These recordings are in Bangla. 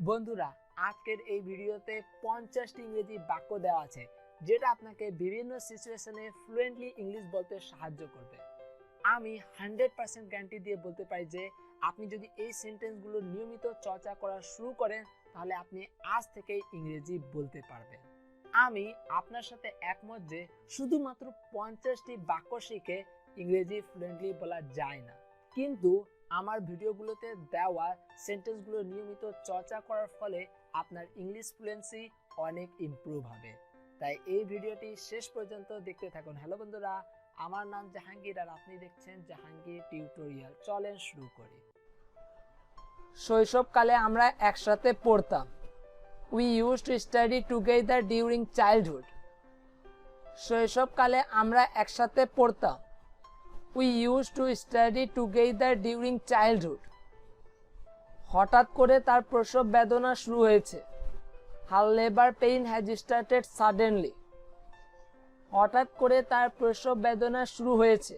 বন্ধুরা, আজকের এই ভিডিওতে 50টি ইংরেজি বাক্য দেওয়া আছে যেটা আপনাকে বিভিন্ন সিচুয়েশনে ফ্লুয়েন্টলি ইংলিশ বলতে সাহায্য করবে। আমি 100% গ্যারান্টি দিয়ে বলতে পারি যে আপনি যদি এই সেন্টেন্সগুলো নিয়মিত চর্চা করা শুরু করেন তাহলে আপনি আজ থেকেই ইংরেজি বলতে পারবেন। আমি আপনার সাথে একমত যে শুধুমাত্র 50টি বাক্য শিখে ইংরেজি ফ্লুয়েন্টলি বলা যায় না, কিন্তু আমার ভিডিওগুলোতে দেওয়া সেন্টেন্সগুলো নিয়মিত চর্চা করার ফলে আপনার ইংলিশ ফ্লুয়েন্সি অনেক ইমপ্রুভ হবে। তাই এই ভিডিওটি শেষ পর্যন্ত দেখতে থাকুন। হ্যালো বন্ধুরা, আমার নাম জাহাঙ্গীর আর আপনি দেখছেন জাহাঙ্গীর টিউটোরিয়াল। চলেন শুরু করি। শৈশবকালে আমরা একসাথে পড়তাম। We used to study together during childhood. শৈশবকালে আমরা একসাথে পড়তাম। We used to study together during childhood. হঠাৎ করে তার প্রসব বেদনা শুরু হয়েছে। Her labor pain has started suddenly. হঠাৎ করে তার প্রসব বেদনা শুরু হয়েছে।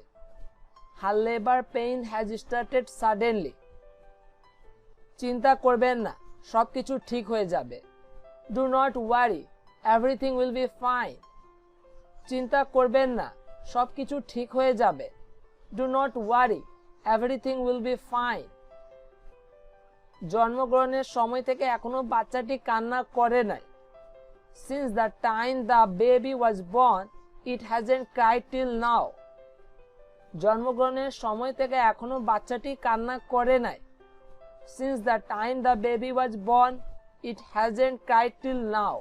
Her labor pain has started suddenly. চিন্তা করবেন না, সবকিছু ঠিক হয়ে যাবে। Do not worry, everything will be fine. চিন্তা করবেন না, সবকিছু ঠিক হয়ে যাবে। Do not worry, everything will be fine. জন্মগ্রহণের সময় থেকে এখনো বাচ্চাটি কান্না করে নাই। Since the time the baby was born, it hasn't cried till now. জন্মগ্রহণের সময় থেকে এখনো বাচ্চাটি কান্না করে নাই। Since the time the baby was born, it hasn't cried till now.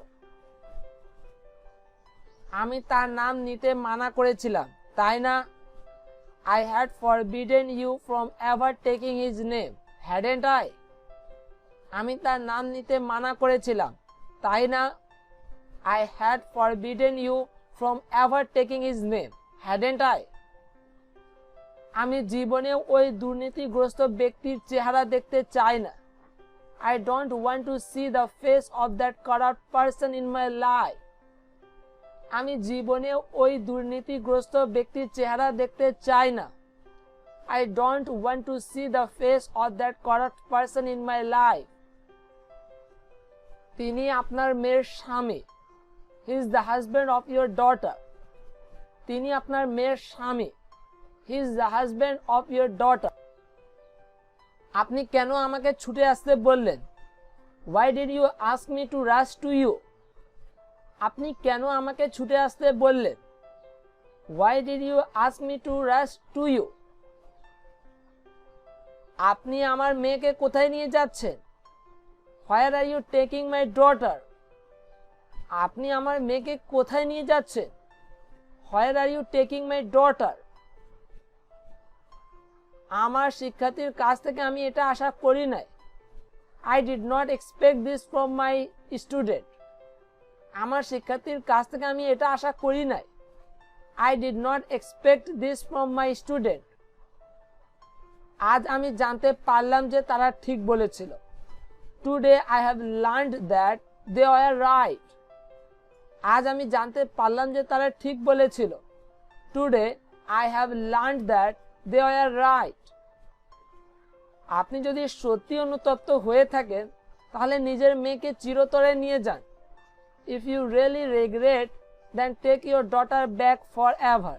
আমি তার নাম নিতে মানা করেছিলাম, তাই না? I had forbidden you from ever taking his name, hadn't I? আমি তার নাম নিতে মানা করেছিলাম, তাই না? I had forbidden you from ever taking his name, hadn't I? আমি জীবনেও ওই দুর্নীতিগ্রস্ত ব্যক্তির চেহারা দেখতে চাই না। I don't want to see the face of that corrupt person in my life. আমি জীবনেও ওই দুর্নীতিগ্রস্ত ব্যক্তির চেহারা দেখতে চাই না। I don't want to see the face of that corrupt person in my life. তিনি আপনার মেয়ের স্বামী। He is the husband of your daughter. তিনি আপনার মেয়ের স্বামী। He is the husband of your daughter. আপনি কেন আমাকে ছুটে আসতে বললেন? Why did you ask me to rush to you? আপনি কেন আমাকে ছুটে আসতে বললেন? Why did you ask me to rush to you? আপনি আমার মেয়েকে কোথায় নিয়ে যাচ্ছেন? Where are you taking my daughter? আপনি আমার মেয়েকে কোথায় নিয়ে যাচ্ছেন? Where are you taking my daughter? আমার শিক্ষার্থীর কাছ থেকে আমি এটা আশা করি নাই। I did not expect this from my student. আমার শিক্ষার্থীর কাছ থেকে আমি এটা আশা করি নাই। I did not expect this from my student. আজ আমি জানতে পারলাম যে তারা ঠিক বলেছিল। Today I have learned that they were right. আজ আমি জানতে পারলাম যে তারা ঠিক বলেছিল। Today I have learned that they were right. আপনি যদি সত্যি অনুতপ্ত হয়ে থাকেন তাহলে নিজের মেয়েকে চিরতরে নিয়ে যান। If you really regret, then take your daughter back forever.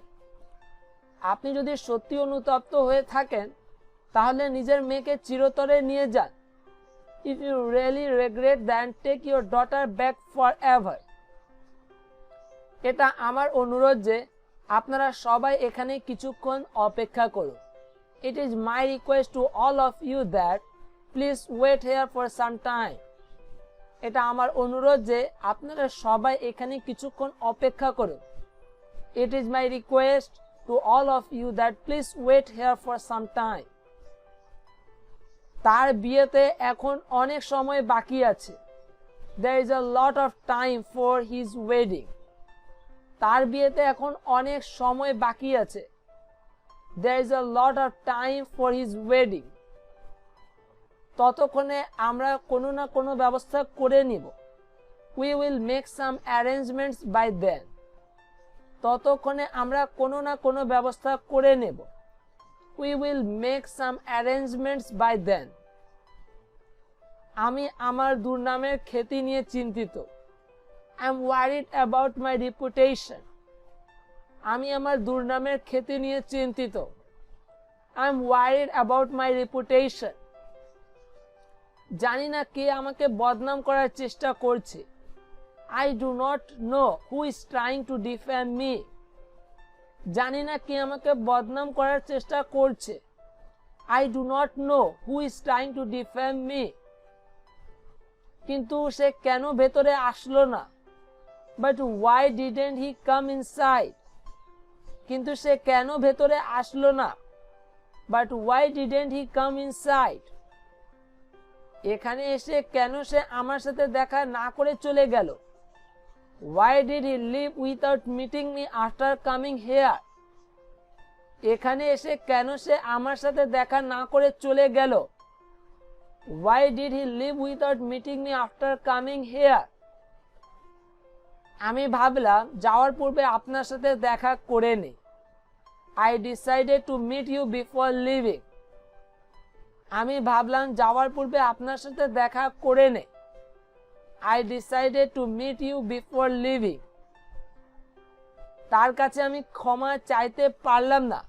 আপনি যদি সত্যি অনুতপ্ত হয়ে থাকেন তাহলে নিজের মেয়েকে চিরতরে নিয়ে যান। If you really regret, then take your daughter back forever. এটা আমার অনুরোধ যে আপনারা সবাই এখানে কিছুক্ষণ অপেক্ষা করুন। It is my request to all of you that please wait here for some time. এটা আমার অনুরোধ যে আপনারা সবাই এখানে কিছুক্ষণ অপেক্ষা করুন। It is my request to all of you that please wait here for some time. তার বিয়েতে এখন অনেক সময় বাকি আছে। There is a lot of time for his wedding. তার বিয়েতে এখন অনেক সময় বাকি আছে। There is a lot of time for his wedding. ততক্ষণে আমরা কোনো না কোনো ব্যবস্থা করে নিব। We will make some arrangements by then. ততক্ষণে আমরা কোনো না কোনো ব্যবস্থা করে নেব। We will make some arrangements by then. আমি আমার দুর্নামের খ্যাতি নিয়ে চিন্তিত। I am worried about my reputation. আমি আমার দুর্নামের খ্যাতি নিয়ে চিন্তিত। I am worried about my reputation. জানি না কে আমাকে বদনাম করার চেষ্টা করছে। I do not know who is trying to defame me. জানি না কে আমাকে বদনাম করার চেষ্টা করছে। I do not know who is trying to defame me. কিন্তু সে কেন ভেতরে আসলো না? But why didn't he come inside? কিন্তু সে কেন ভেতরে আসলো না? But why didn't he come inside? এখানে এসে কেন সে আমার সাথে দেখা না করে চলে গেল? Why did he leave without meeting me after coming here? এখানে এসে কেন সে আমার সাথে দেখা না করে চলে গেল? Why did he leave without meeting me after coming here? আমি ভাবলাম যাওয়ার পূর্বে আপনার সাথে দেখা করে নেই। I decided to meet you before leaving. আমি ভাবলাম যাওয়ার পূর্বে আপনার সাথে দেখা করে নেই। I decided to meet you before leaving. তার কাছে আমি ক্ষমা চাইতে পারলাম না।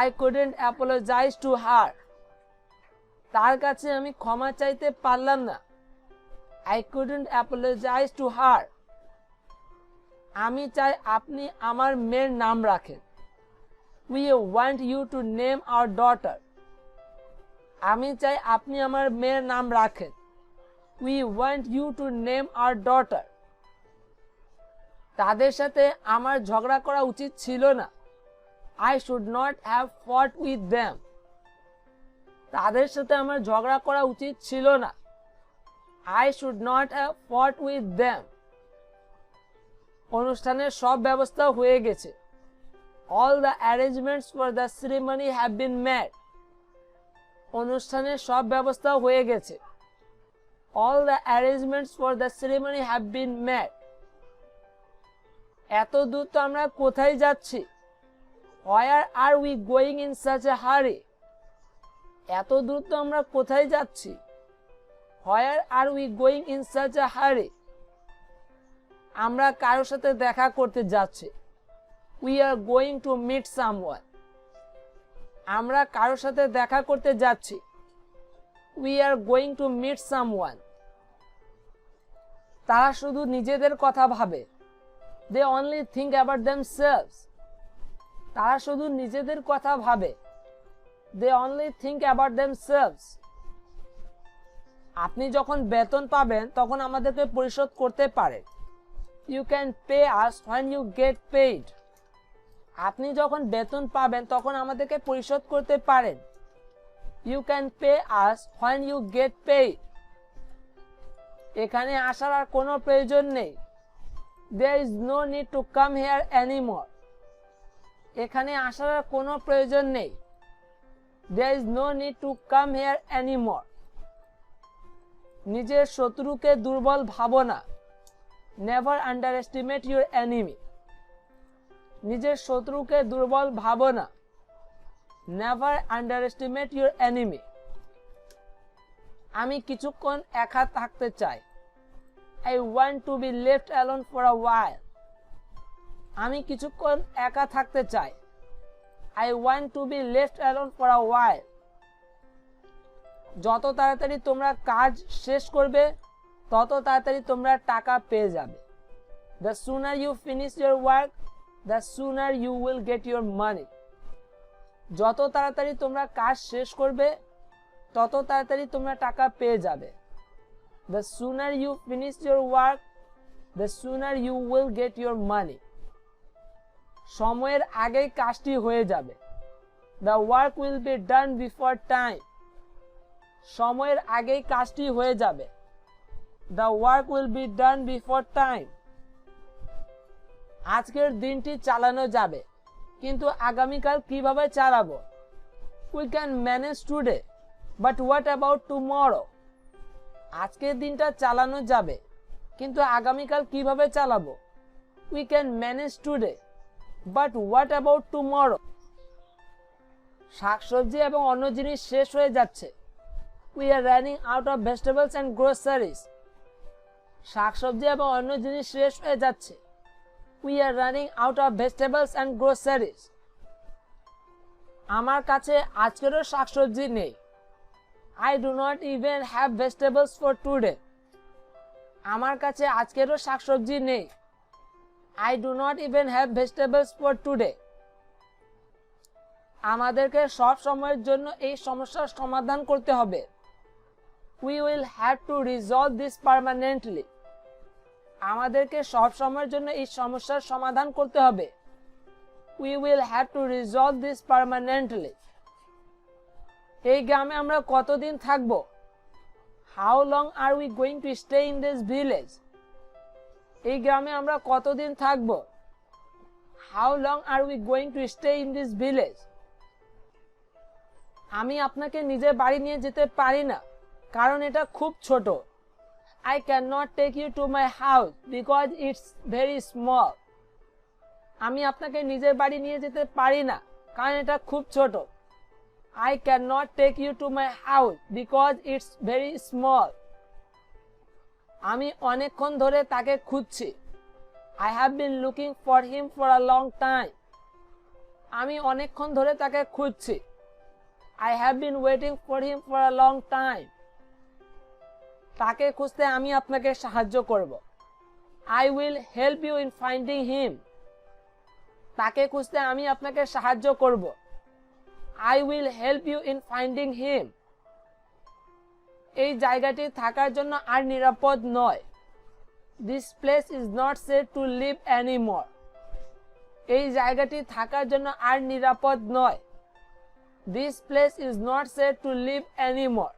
I couldn't apologize to her. তার কাছে আমি ক্ষমা চাইতে পারলাম না। I couldn't apologize to her. আমি চাই আপনি আমার মেয়ের নাম রাখেন। We want you to name our daughter. আমি চাই আপনি আমার মেয়ের নাম রাখেন। We want you to name our daughter. তাদের সাথে আমার ঝগড়া করা উচিত ছিল না। I should not have fought with them. তাদের সাথে আমার ঝগড়া করা উচিত ছিল না। I should not have fought with them. অনুষ্ঠানের সব ব্যবস্থা হয়ে গেছে। All the arrangements for the ceremony have been made. অনুষ্ঠানের সব ব্যবস্থা হয়ে গেছে। All the arrangements for the ceremony have been made. এত দূর তো আমরা কোথায় যাচ্ছি? Where are we going in such a hurry? এত দূর তো আমরা কোথায় যাচ্ছি? Where are we going in such a hurry? আমরা কারোর সাথে দেখা করতে যাচ্ছি। We are going to meet someone. আমরা কারোর সাথে দেখা করতে যাচ্ছি। We are going to meet someone. তারা শুধু নিজেদের কথা ভাবে। They only think about themselves. তারা শুধু নিজেদের কথা ভাবে। They only think about themselves. আপনি যখন বেতন পাবেন তখন আমাদেরকে পরিশোধ করতে পারেন। You can pay us when you get paid. আপনি যখন বেতন পাবেন তখন আমাদেরকে পরিশোধ করতে পারেন। You can pay us when you get paid. এখানে আসার আর কোনো প্রয়োজন নেই। There is no need to come here anymore. এখানে আসার আর কোনো প্রয়োজন নেই। There is no need to come here anymore. নিজের শত্রুকে দুর্বল ভাবো না। Never underestimate your enemy. নিজের শত্রুকে দুর্বল ভাবো না। Never underestimate your enemy. আমি কিছুক্ষণ একা থাকতে চাই। I want to be left alone for a while. আমি কিছুক্ষণ একা থাকতে চাই। I want to be left alone for a while. যত তাড়াতাড়ি তোমরা কাজ শেষ করবে তত তাড়াতাড়ি তোমরা টাকা পেয়ে যাবে। The sooner you finish your work, the sooner you will get your money. যত তাড়াতাড়ি তোমরা কাজ শেষ করবে তত তাড়াতাড়ি তোমরা টাকা পেয়ে যাবে। The sooner you finish your work, the sooner you will get your money. সময়ের আগেই কাজটি হয়ে যাবে। The work will be done before time. সময়ের আগেই কাজটি হয়ে যাবে। The work will be done before time. আজকের দিনটি চালানো যাবে কিন্তু আগামীকাল কিভাবে চালাবো? We can manage today, but what about tomorrow? আজকের দিনটা চালানো যাবে কিন্তু আগামীকাল কিভাবে চালাবো? We can manage today, but what about tomorrow? শাকসবজি এবং অন্য জিনিস শেষ হয়ে যাচ্ছে। We are running out of vegetables and groceries. শাকসবজি এবং অন্য জিনিস শেষ হয়ে যাচ্ছে। We are running out of vegetables and groceries. আমার কাছে আজকেরও শাকসবজি নেই। I do not even have vegetables for today. আমার কাছে আজকেরও শাকসবজি নেই। I do not even have vegetables for today. আমাদেরকে সব সময়ের জন্য এই সমস্যার সমাধান করতে হবে। We will have to resolve this permanently. আমাদেরকে সব সময়ের জন্য এই সমস্যার সমাধান করতে হবে। We will have to resolve this permanently. এই গ্রামে আমরা কতদিন থাকব? How long are we going to stay in this village? এই গ্রামে আমরা কতদিন থাকব? How long are we going to stay in this village? আমি আপনাকে নিজের বাড়ি নিয়ে যেতে পারি না কারণ এটা খুব ছোট। I cannot take you to my house because it's very small. আমি আপনাকে নিজের বাড়ি নিয়ে যেতে পারি না কারণ এটা খুব ছোট। I cannot take you to my house because it's very small. আমি অনেকক্ষণ ধরে তাকে খুঁজছি। I have been looking for him for a long time. আমি অনেকক্ষণ ধরে তাকে খুঁজছি। I have been waiting for him for a long time. তাকে খুঁজতে আমি আপনাকে সাহায্য করব। I will help you in finding him. তাকে খুঁজতে আমি আপনাকে সাহায্য করব। I will help you in finding him. এই জায়গাটি থাকার জন্য আর নিরাপদ নয়। This place is not safe to live anymore. এই জায়গাটি থাকার জন্য আর নিরাপদ নয়। This place is not safe to live anymore.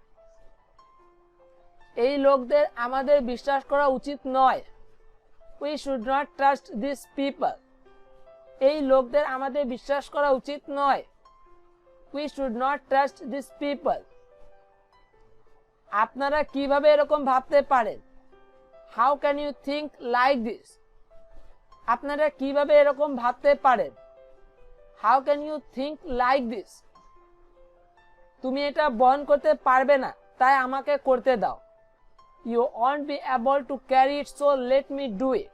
এই লোকদের আমাদের বিশ্বাস করা উচিত নয়। We should not trust these people. এই লোকদের আমাদের বিশ্বাস করা উচিত নয়। We should not trust these people. আপনারা কিভাবে এরকম ভাবতে পারেন? How can you think like this? আপনারা কিভাবে এরকম ভাবতে পারেন? How can you think like this? তুমি এটা বহন করতে পারবে না, তাই আমাকে করতে দাও। You won't be able to carry it, so let me do it.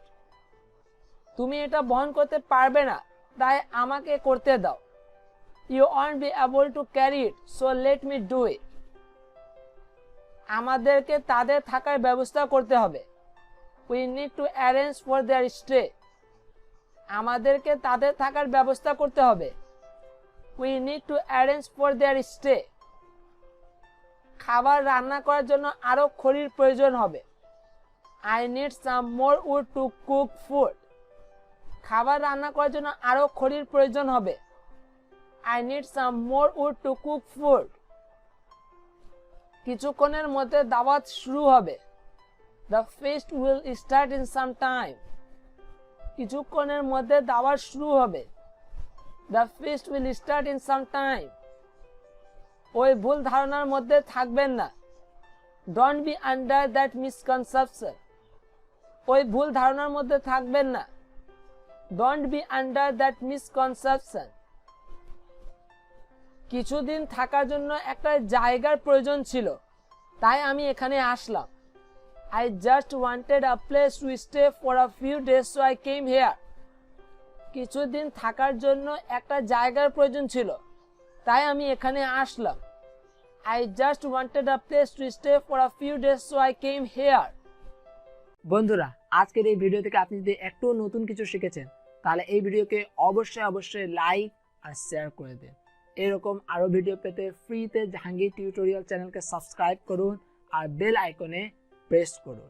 তুমি এটা বহন করতে পারবে না, তাই আমাকে করতে দাও। You won't be able to carry it, so let me do it. আমাদেরকে তাদের থাকার ব্যবস্থা করতে হবে। We need to arrange for their stay. আমাদেরকে তাদের থাকার ব্যবস্থা করতে হবে। We need to arrange for their stay. খাবার রান্না করার জন্য আরো খড়ির প্রয়োজন হবে। I need some more wood to cook food. খাবার রান্না করার জন্য আরো খড়ির প্রয়োজন হবে। I need some more wood to cook food. কিছুক্ষণের মধ্যে দাওয়াত শুরু হবে। The feast will start in some time. কিছুক্ষণের মধ্যে দাওয়াত শুরু হবে। The feast will start in some time. ওই ভুল ধারণার মধ্যে থাকবেন না। Don't be under that misconception. ওই ভুল ধারণার মধ্যে থাকবেন না। Don't be under that misconception. কিছুদিন থাকার জন্য একটা জায়গার প্রয়োজন ছিল, তাই আমি এখানে আসলাম। I just wanted a place to stay for a few days, so I came here. কিছুদিন থাকার জন্য একটা জায়গার প্রয়োজন ছিল, তাই আমি এখানে আসলাম। I just wanted a place to stay for a few days, so I came here. বন্ধুরা, আজকের এই ভিডিও থেকে আপনি যদি একটু নতুন কিছু শিখেছেন, তাহলে এই ভিডিওকে অবশ্যই লাইক আর শেয়ার করে দিন। এরকম আরো ভিডিও পেতে ফ্রিতে জাহাঙ্গীর টিউটোরিয়াল চ্যানেলকে সাবস্ক্রাইব করুন আর বেল আইকনে প্রেস করুন।